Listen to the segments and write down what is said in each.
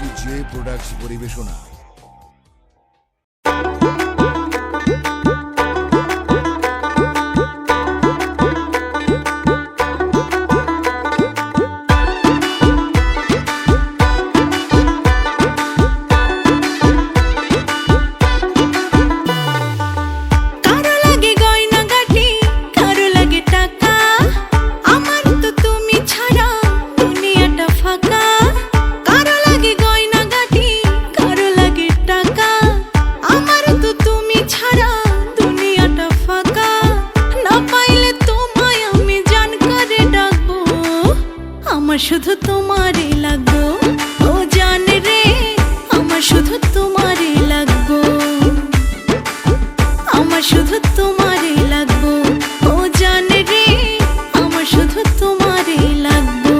A2J products পরিবেশনা। আমার শুধু তোমারে লাগবো ও জান রে, আমার শুধু তোমারে লাগবো, আমার শুধু তোমারে লাগবো ও জান রে, আমার শুধু তোমারে লাগবো।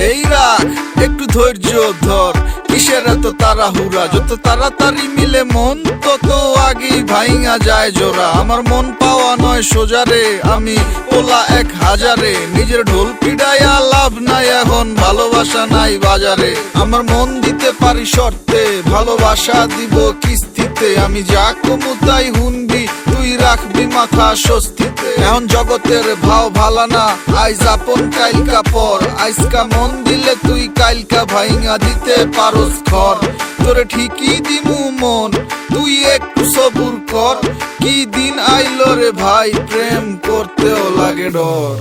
এই রাখ একটু ধৈর্য ধর, কিসের এত তাড়াহুড়া, যত তাড়াতাড়ি মিলে মন তত আগেই ভাইঙা যায় জোড়া। আমার মন পাওয়া নয় সোজারে, আমি ওলা 1000-এ, নিজের ঢোল পিড়াইয়া লাভ নাই এখন, ভালোবাসা নাই বাজারে। আমার মন দিতে পারি শর্তে, ভালোবাসা দিব কিস্তিতে, আমি যা কমু তাই হুনবি, তুই রাখবি মাথা স্বস্তিতে। এখন জগতের ভাও ভালা না, আইজ আপন কাইলকা পর, আইজকা মন দিলে তুই কাইলকা ভাইঙা দিতে পারস ঘর। তোরে ঠিকই দিমু মন, তুই একটু সবুর কর, কি দিন আইলো রে ভাই, প্রেম করতেও লাগে ডর।